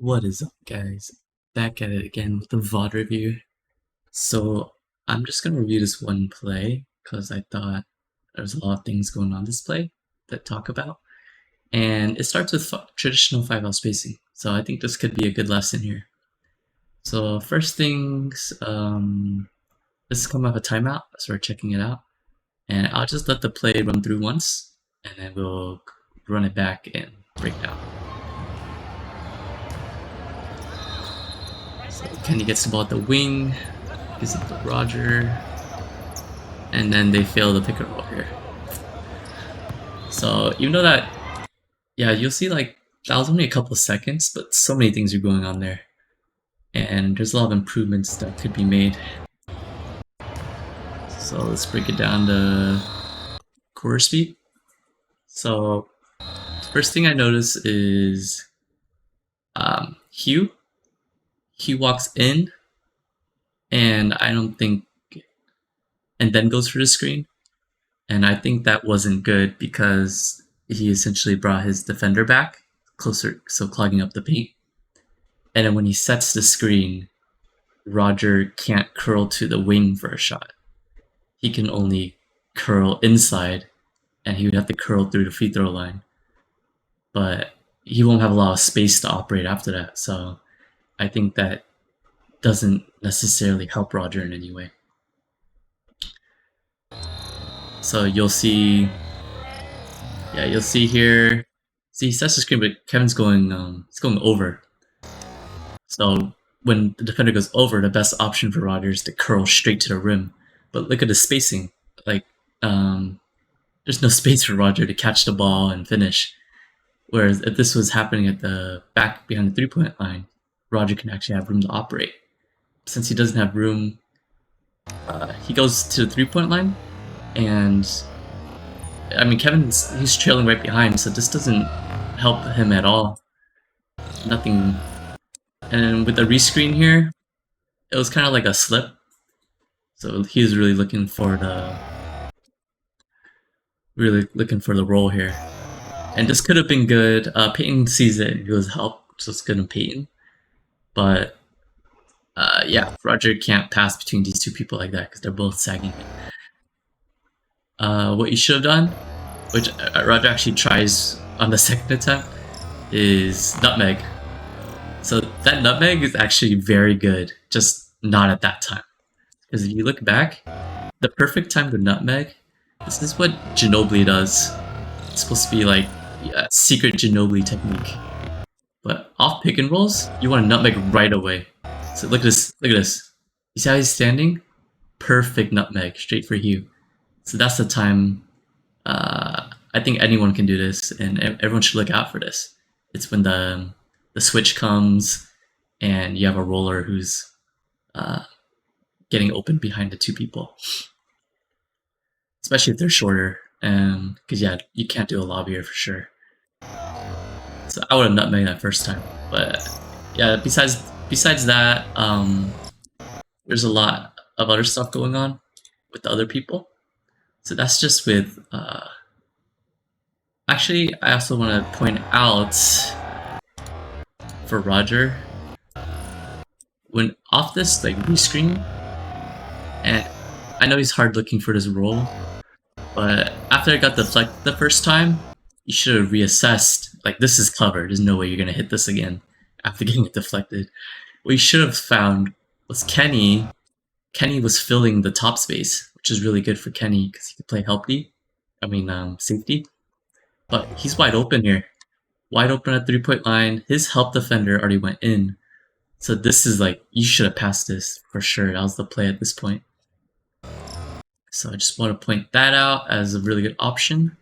What is up, guys? Back at it again with the VOD review. So, I'm just gonna review this one play because I thought there's a lot of things going on this play to talk about. And it starts with traditional 5L spacing. So, I think this could be a good lesson here. So, first things, this is coming off a timeout, so we're checking it out. And I'll just let the play run through once, and then we'll run it back and break it down. So Kenny gets the ball at the wing, gives it to Roger, and then they fail the pick and roll here. So even though that, yeah, you'll see like that was only a couple of seconds, but so many things are going on there. And there's a lot of improvements that could be made. So let's break it down to quarter speed. So first thing I notice is Hieu. Hieu walks in, and I don't think, and then goes for the screen. And I think that wasn't good because he essentially brought his defender back closer, so clogging up the paint. And then when he sets the screen, Roger can't curl to the wing for a shot. He can only curl inside, and he would have to curl through the free throw line. But he won't have a lot of space to operate after that, so I think that doesn't necessarily help Roger in any way. So you'll see, yeah, you'll see here. See, he sets the screen, but Kevin's going, it's going over. So when the defender goes over, the best option for Roger is to curl straight to the rim. But look at the spacing. Like, there's no space for Roger to catch the ball and finish. Whereas if this was happening at the back behind the three-point line, Roger can actually have room to operate. Since he doesn't have room, he goes to the three-point line, and I mean he's trailing right behind, so this doesn't help him at all. Nothing. And with the rescreen here, it was kind of like a slip. So he was really looking for the roll here. And this could have been good. Peyton sees it and he goes help, so it's good on Peyton. But yeah, Roger can't pass between these two people like that because they're both sagging. What you should have done, which Roger actually tries on the second attempt, is nutmeg. So that nutmeg is actually very good, just not at that time. Because if you look back, the perfect time to nutmeg, this is what Ginobili does. It's supposed to be like a secret Ginobili technique. But off pick and rolls, you want to nutmeg right away. So look at this, look at this. You see how he's standing? Perfect nutmeg, straight for Hieu. So that's the time, I think anyone can do this, and everyone should look out for this. It's when the switch comes, and you have a roller who's getting open behind the two people. Especially if they're shorter, because yeah, you can't do a lob here for sure. So I would have nutmegged that first time, but yeah. Besides that, there's a lot of other stuff going on with the other people. So that's just with. Actually, I also want to point out for Roger, when off this like rescreen, and I know he's hard looking for this roll, but after it got deflected the first time, you should have reassessed. Like, this is clever. There's no way you're gonna hit this again after getting it deflected. What you should have found was Kenny. Kenny was filling the top space, which is really good for Kenny because he could play safety. But he's wide open here. Wide open at three-point line. His help defender already went in. So this is like, you should have passed this for sure. That was the play at this point. So I just want to point that out as a really good option.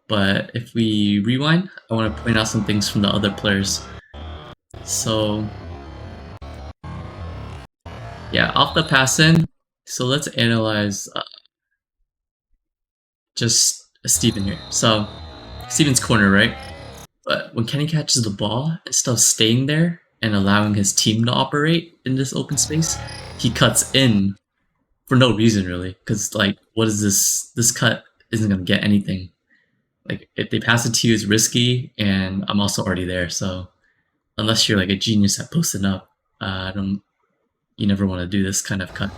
But if we rewind, I want to point out some things from the other players. So yeah, off the pass in. So let's analyze just Steven here. So Steven's corner, right? But when Kenny catches the ball, instead of staying there and allowing his team to operate in this open space, he cuts in for no reason really. Because like, what is this? This cut isn't gonna get anything. Like, if they pass it to you, it's risky, and I'm also already there, so unless you're like a genius at posting up. Don't you never want to do this kind of cut.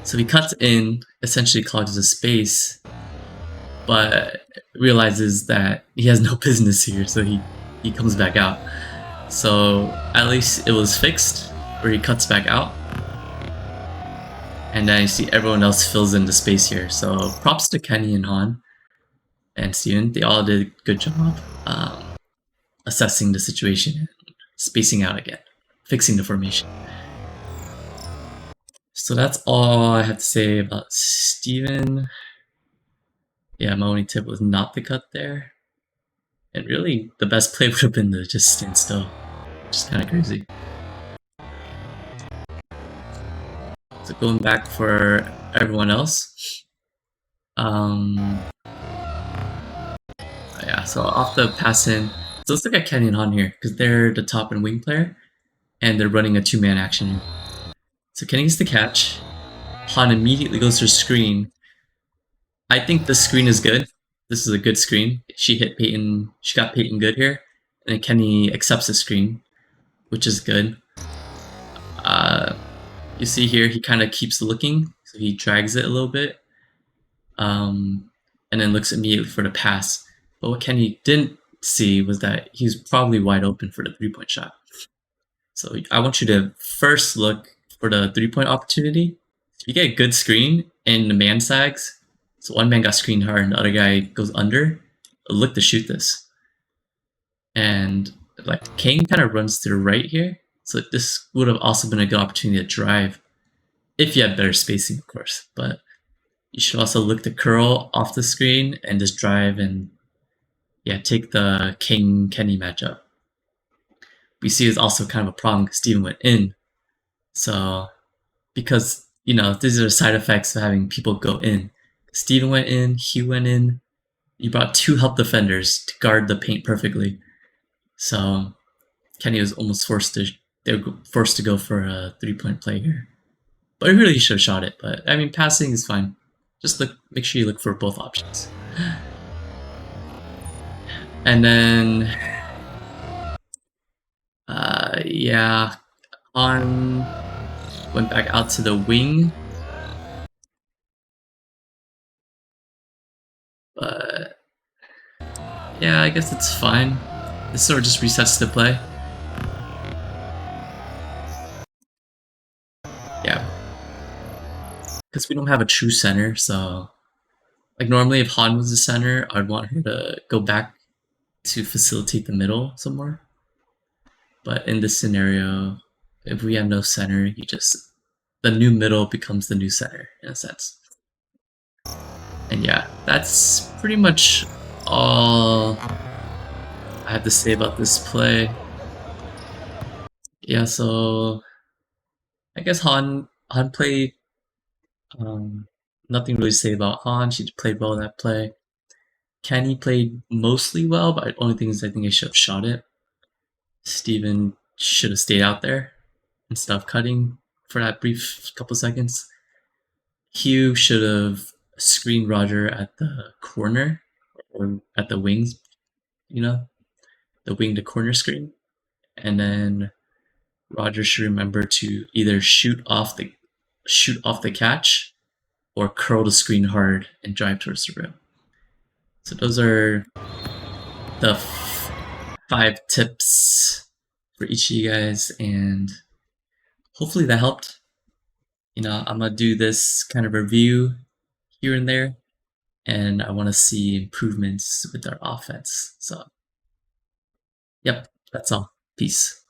So he cuts in, essentially clogs the space, but realizes that he has no business here, so he comes back out. So at least it was fixed, where he cuts back out. And then you see everyone else fills in the space here. So props to Kenny and Han and Steven. They all did a good job assessing the situation and spacing out again, fixing the formation. So that's all I have to say about Steven. Yeah, my only tip was not to cut there. And really, the best play would have been to just stand still, which is kind of crazy. So going back for everyone else. Yeah, so off the pass in. So let's look at Kenny and Han here, because they're the top and wing player, and they're running a two-man action here. So Kenny gets the catch. Han immediately goes to screen. I think the screen is good. This is a good screen. She hit Peyton. She got Peyton good here, and then Kenny accepts the screen, which is good. You see here, he kind of keeps looking, so he drags it a little bit, and then looks immediately for the pass. But what Kenny didn't see was that he's probably wide open for the three-point shot. So I want you to first look for the three-point opportunity. If you get a good screen and the man sags, so one man got screened hard and the other guy goes under, look to shoot this. And like Kane kind of runs to the right here, so this would have also been a good opportunity to drive, if you had better spacing, of course. But you should also look to curl off the screen and just drive and take the King-Kenny matchup. We see is also kind of a problem because Steven went in. So, because, these are the side effects of having people go in. Steven went in, Hieu went in. You brought two help defenders to guard the paint perfectly. So, Kenny was almost forced to go for a three-point play here. But I really should have shot it. But, I mean, passing is fine. Just make sure you look for both options. And then, Han went back out to the wing. But, yeah, I guess it's fine. This sort of just resets the play. Yeah. Because we don't have a true center, so... Like, normally if Han was the center, I'd want her to go back to facilitate the middle somewhere. But in this scenario, if we have no center, the new middle becomes the new center, in a sense. And yeah, that's pretty much all I have to say about this play. Yeah, so I guess Han played, nothing really to say about Han. She played well that play. Kenny played mostly well, but the only thing is I think I should have shot it. Steven should have stayed out there instead of cutting for that brief couple seconds. Hieu should have screened Roger at the corner or at the wings, the wing to corner screen. And then Roger should remember to either shoot off the catch or curl the screen hard and drive towards the rim. So those are the 5 tips for each of you guys, and hopefully that helped. I'm gonna do this kind of review here and there, and I want to see improvements with our offense. So, yep, that's all. Peace.